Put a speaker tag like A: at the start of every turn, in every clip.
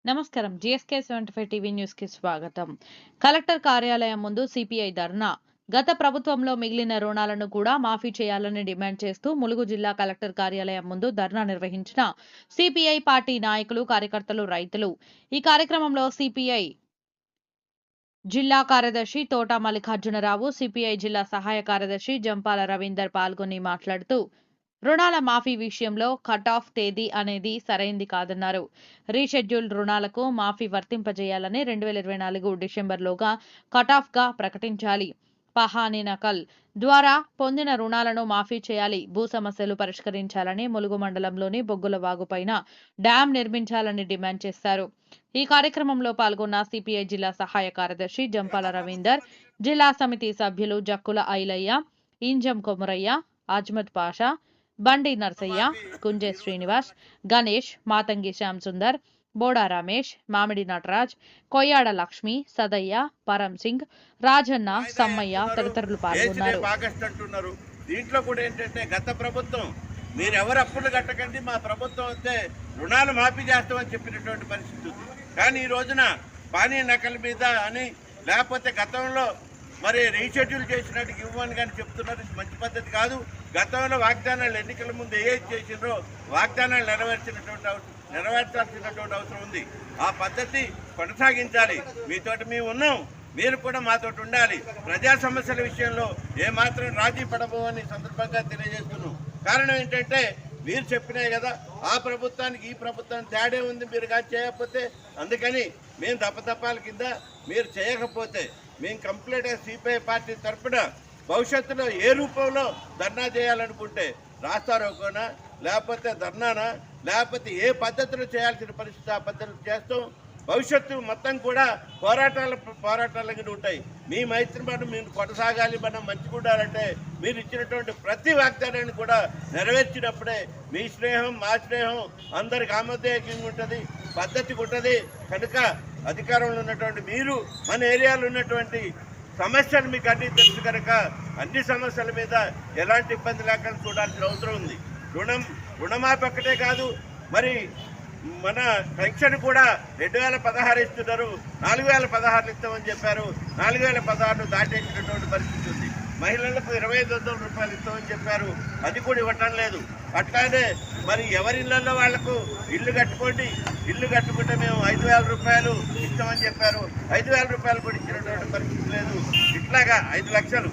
A: నమస్కారం. GSK 75 TV news కి స్వాగతం. కలెక్టర్ కార్యాలయం ముందు సిపిఐ ధర్నా. గత ప్రభుత్వంలో మిగిలిన రుణాలను కూడా మాఫీ చేయాలని డిమాండ్ చేస్తూ ములుగు జిల్లా కలెక్టర్ కార్యాలయం ముందు ధర్నా నిర్వహించిన సిపిఐ పార్టీ నాయకులు, కార్యకర్తలు, రైతులు. ఈ కార్యక్రమంలో సిపిఐ జిల్లా కార్యదర్శి తోట మల్లికార్జునరావు, సిపిఐ జిల్లా సహాయ కార్యదర్శి జంపాల రవీందర్ పాల్గొని మాట్లాడుతూ రుణాల మాఫీ విషయంలో కట్ ఆఫ్ తేదీ అనేది సరైంది కాదన్నారు. రీషెడ్యూల్ రుణాలకు మాఫీ వర్తింపజేయాలని 2024 డిసెంబర్లోగా కట్ ఆఫ్ గా ప్రకటించాలి. పహానీ నకల్ ద్వారా పొందిన రుణాలను మాఫీ చేయాలి. భూ సమస్యలు పరిష్కరించాలని, ములుగు మండలంలోని బొగ్గుల వాగుపైన డ్యాం నిర్మించాలని డిమాండ్ చేశారు. ఈ కార్యక్రమంలో పాల్గొన్న సిపిఐ జిల్లా సహాయ కార్యదర్శి జంపాల రవీందర్, జిల్లా సమితి సభ్యులు జక్కుల ఐలయ్య, ఇంజం కొమురయ్య, అజ్మద్ పాషా, బండి నర్సయ్య, కుంజే శ్రీనివాస్, గణేష్, మాతంగి శ్యామ్ సుందర్, బోడా రమేష్, మామిడి నటరాజ్, కొయ్యాడ లక్ష్మి, సదయ్య, పరం సింగ్, రాజన్న, సమ్మయ్య తదితరులు పాల్గొన్నారు.
B: దీంట్లో కూడా ఏంటంటే గత ప్రభుత్వం మీరు ఎవరు అప్పులు కట్టకండి, మా ప్రభుత్వం వస్తే రుణాలు మాఫీ చేస్తామని చెప్పినటువంటి పరిస్థితి ఉంది. కానీ ఈ రోజున పానీ నకల మీద అని లేకపోతే గతంలో మరి రీషెడ్యూల్ చేసినట్టు ఇవ్వమని కానీ చెప్తున్నారు. ఇది మంచి పద్ధతి కాదు. గతంలో వాగ్దానాలు ఎన్నికల ముందు ఏది చేసిండ్రో వాగ్దానాలు నెరవేర్చాల్సినటువంటి అవసరం ఉంది. ఆ పద్ధతి కొనసాగించాలి. మీతోటి మేము ఉన్నాం, మీరు కూడా మాతోటి ఉండాలి. ప్రజా సమస్యల విషయంలో ఏమాత్రం రాజీ పడబోవని సందర్భంగా తెలియజేస్తున్నాం. కారణం ఏంటంటే మీరు చెప్పినే కదా, ఆ ప్రభుత్వానికి ఈ ప్రభుత్వానికి తేడా ఉంది. మీరు కానీ చేయకపోతే అందుకని మేము దప్పదప్పాల కింద మీరు చేయకపోతే మేము కంప్లీట్గా సిపిఐ పార్టీ తరఫున భవిష్యత్తులో ఏ రూపంలో ధర్నా చేయాలనుకుంటే రాస్తారోకోనా లేకపోతే ధర్నానా లేకపోతే ఏ పద్ధతిలో చేయాల్సిన పరిస్థితి ఆ పద్ధతులు చేస్తాం. భవిష్యత్తు మొత్తం కూడా పోరాటాలకి ఉంటాయి. మీ మైత్రి మనం మీరు కొనసాగాలి, మనం మంచిగా ఉండాలంటే మీరు ఇచ్చినటువంటి ప్రతి వాగ్దానాన్ని కూడా నెరవేర్చినప్పుడే మీ స్నేహం మా స్నేహం అందరికి ఆమోదయోగ్యంగా ఉంటుంది, పద్ధతిగా ఉంటుంది. కనుక అధికారంలో ఉన్నటువంటి మీరు మన ఏరియాలో ఉన్నటువంటి సమస్యలు మీకు అన్నీ తెలుసు కనుక అన్ని సమస్యల మీద ఎలాంటి ఇబ్బంది లేకుండా చూడాల్సిన అవసరం ఉంది. రుణమాఫీ ఒక్కటే కాదు, మరి మన పెన్షన్ కూడా 2016 ఇస్తున్నారు, 4016 ఇస్తామని చెప్పారు. 4016 దాటేసినటువంటి పరిస్థితి ఉంది. మహిళలకు 2500 రూపాయలు ఇస్తామని చెప్పారు, అది కూడా ఇవ్వటం లేదు. అట్లానే మరి ఎవరి ఇళ్లలో వాళ్లకు ఇల్లు కట్టుకోండి, ఇల్లు కట్టుకుంటే మేము 5000 రూపాయలు ఇస్తామని చెప్పారు, 5000 రూపాయలు కూడా ఇచ్చినటువంటి పరిస్థితి లేదు. ఇట్లాగా 5 లక్షలు,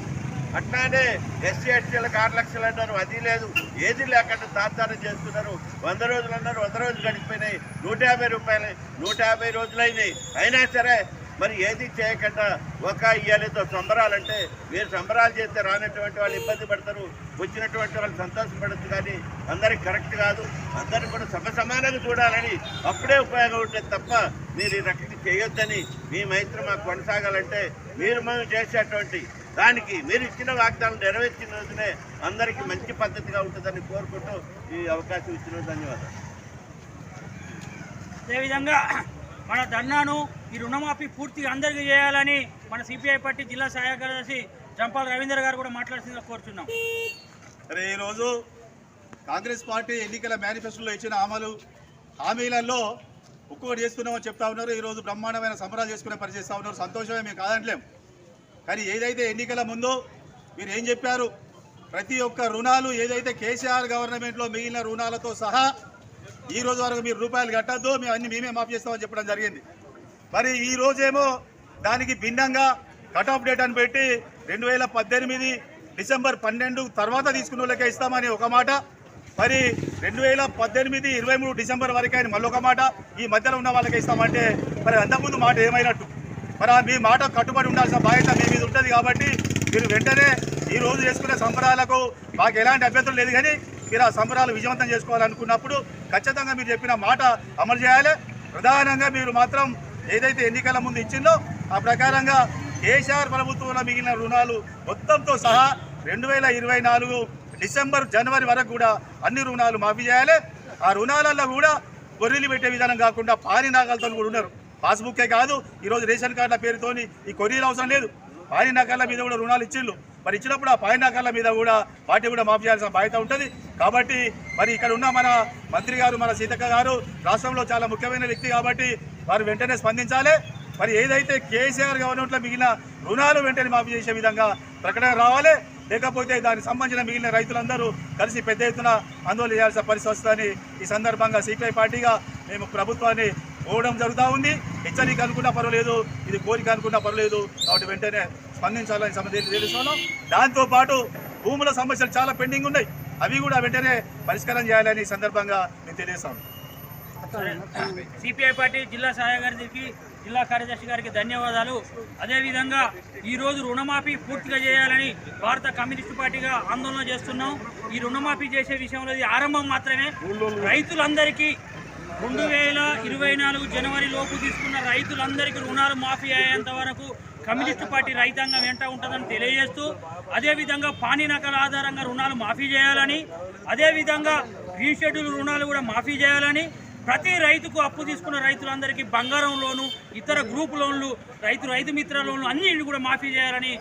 B: అట్లానే ఎస్సీ ఎస్టీలకు 6 లక్షలు అన్నారు, అది లేదు. ఏది లేకుండా తాత్సారం చేస్తున్నారు. 100 రోజులు అన్నారు, 100 రోజులు గడిచిపోయినాయి. 150 రూపాయలు 150 రోజులైనాయి. అయినా సరే మరి ఏది చేయకుండా ఒక ఇయ్యాలతో సంబరాలంటే మీరు సంబరాలు చేస్తే రానటువంటి వాళ్ళు ఇబ్బంది పడతారు, వచ్చినటువంటి వాళ్ళు సంతోషపడచ్చు. కానీ అందరికి కరెక్ట్ కాదు. అందరిని కూడా సమానంగా చూడాలని అప్పుడే ఉపయోగం ఉంటుంది తప్ప మీరు ఈ రకంగా చేయొద్దని మీ మైత్రి మాకు కొనసాగాలంటే మీరు మేము చేసేటువంటి దానికి మీరు ఇచ్చిన వాగ్దానం నెరవేర్చిన రోజునే అందరికీ మంచి పద్ధతిగా ఉంటుందని కోరుకుంటూ ఈ అవకాశం ఇచ్చిన ధన్యవాదాలు.
C: అదేవిధంగా మన ధర్నాను ఈ రుణమాఫీ పూర్తిగా అందరికీ చేయాలని మన సిపిఐ పార్టీ జిల్లా సహాయ కార్యదర్శి జంపాల రవీందర్ గారు కూడా మాట్లాడుతుందిగా కోరుతున్నాం.
D: సరే, ఈరోజు కాంగ్రెస్ పార్టీ ఎన్నికల మేనిఫెస్టోలో ఇచ్చిన హామీలలో ఒక్కొక్కటి చేస్తున్నామని చెప్తా ఉన్నారు. ఈరోజు బ్రహ్మాండమైన సంబరాలు చేసుకునే పని చేస్తూ ఉన్నారు. సంతోషమే, మేము కాదంటలేం. కానీ ఏదైతే ఎన్నికల ముందో మీరు ఏం చెప్పారు, ప్రతి ఒక్క రుణాలు ఏదైతే కేసీఆర్ గవర్నమెంట్లో మిగిలిన రుణాలతో సహా ఈ రోజు వరకు మీరు రూపాయలు కట్టద్దు, మేము అన్ని మేమే మాఫీ చేస్తామని చెప్పడం జరిగింది. మరి ఈ రోజేమో దానికి భిన్నంగా కట్ ఆఫ్ డేట్ అని పెట్టి 2018 డిసెంబర్ 12 తర్వాత తీసుకున్న వాళ్ళకే ఇస్తామని ఒక మాట, మరి 2018 23 డిసెంబర్ వరకు అని మళ్ళొక మాట, ఈ మధ్యలో ఉన్న వాళ్ళకే ఇస్తామంటే మరి అంతకుముందు మాట ఏమైనట్టు? మరి మీ మాట కట్టుబడి ఉండాల్సిన బాధ్యత మీ మీద ఉంటుంది. కాబట్టి మీరు వెంటనే ఈ రోజు చేసుకునే సంబరాలకు మాకు ఎలాంటి అభ్యంతరం లేదు. కానీ మీరు ఆ సంబరాలు విజయవంతం చేసుకోవాలనుకున్నప్పుడు ఖచ్చితంగా మీరు చెప్పిన మాట అమలు చేయాలి. ప్రధానంగా మీరు మాత్రం ఏదైతే ఎన్నికల ముందు ఇచ్చిందో ఆ ప్రకారంగా కేసీఆర్ ప్రభుత్వంలో మిగిలిన రుణాలు మొత్తంతో సహా 2024 డిసెంబర్ జనవరి వరకు కూడా అన్ని రుణాలు మాఫీ చేయాలి. ఆ రుణాలలో కూడా కొర్రీలు పెట్టే విధానం కాకుండా పాని నాగాలతో కూడా ఉన్నారు. పాస్బుక్కే కాదు, ఈరోజు రేషన్ కార్డుల పేరుతోని ఈ కొర్రీలు అవసరం లేదు. పాని నగల మీద కూడా రుణాలు ఇచ్చిండ్రు. మరి ఇచ్చినప్పుడు ఆ పైనాకాల మీద కూడా వాటి కూడా మాఫీ చేయాల్సిన బాధ్యత ఉంటుంది. కాబట్టి మరి ఇక్కడ ఉన్న మన మంత్రి గారు, మన సీతక్క గారు రాష్ట్రంలో చాలా ముఖ్యమైన వ్యక్తి కాబట్టి వారు వెంటనే స్పందించాలి. మరి ఏదైతే కేసీఆర్ గవర్నమెంట్లో మిగిలిన రుణాలు వెంటనే మాఫీ చేసే విధంగా ప్రకటన రావాలి. లేకపోతే దానికి సంబంధించిన మిగిలిన రైతులందరూ కలిసి పెద్ద ఎత్తున ఆందోళన చేయాల్సిన పరిస్థితి వస్తుందని ఈ సందర్భంగా సిపిఐ పార్టీగా మేము ప్రభుత్వాన్ని కోరడం జరుగుతూ ఉంది. హెచ్చరిక అనుకున్నా పర్వాలేదు, ఇది కోరిక అనుకున్నా పర్వాలేదు, కాబట్టి వెంటనే స్పందించాలని తెలుస్తున్నాం. దాంతోపాటు భూముల సమస్యలు చాలా పెండింగ్ ఉన్నాయి, అవి కూడా వెంటనే పరిష్కారం చేయాలని ఈ సందర్భంగా మేము తెలియజేస్తాం.
C: సిపిఐ పార్టీ జిల్లా సహాయ గారికి, జిల్లా కార్యదర్శి గారికి ధన్యవాదాలు. అదేవిధంగా ఈరోజు రుణమాఫీ పూర్తిగా చేయాలని భారత కమ్యూనిస్టు పార్టీగా ఆందోళన చేస్తున్నాం. ఈ రుణమాఫీ చేసే విషయంలో ఇది ఆరంభం మాత్రమే. రైతులందరికీ 2024 జనవరి లోపు తీసుకున్న రైతులందరికీ రుణాలు మాఫీ అయ్యేంత వరకు కమ్యూనిస్టు పార్టీ రైతాంగం వెంట ఉంటుందని తెలియజేస్తూ, అదేవిధంగా పానీ నకల ఆధారంగా రుణాలు మాఫీ చేయాలని, అదేవిధంగా రీషెడ్యూల్ రుణాలు కూడా మాఫీ చేయాలని, ప్రతి రైతుకు అప్పు తీసుకున్న రైతులందరికీ బంగారం లోను, ఇతర గ్రూప్ లోన్లు, రైతు మిత్ర లోన్లు అన్ని కూడా మాఫీ చేయాలని,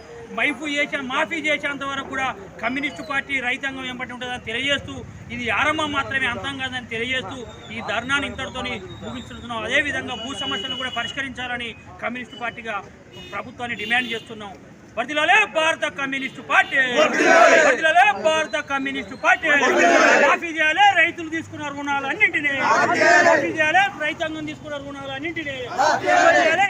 C: మాఫీ చేసేంత వరకు కూడా కమ్యూనిస్టు పార్టీ రైతాంగం వెంబడి ఉంటుందని తెలియజేస్తూ, ఇది ఆరంభం మాత్రమే, అంతం కాదని తెలియజేస్తూ ఈ ధర్నాను ఇంతటితో ముగిస్తున్నాం. అదేవిధంగా భూ సమస్యలను కూడా పరిష్కరించాలని కమ్యూనిస్టు పార్టీగా ప్రభుత్వాన్ని డిమాండ్ చేస్తున్నాం. వర్ధిల్లాలే భారత కమ్యూనిస్టు పార్టీ, వర్ధిల్లాలే భారత కమ్యూనిస్టు పార్టీ. మాఫీ చేయాలి రైతులు తీసుకున్న రుణాలు అన్నింటినీ, మాఫీ చేయాలి రైతాంగం తీసుకున్న రుణాలు అన్నింటినీ.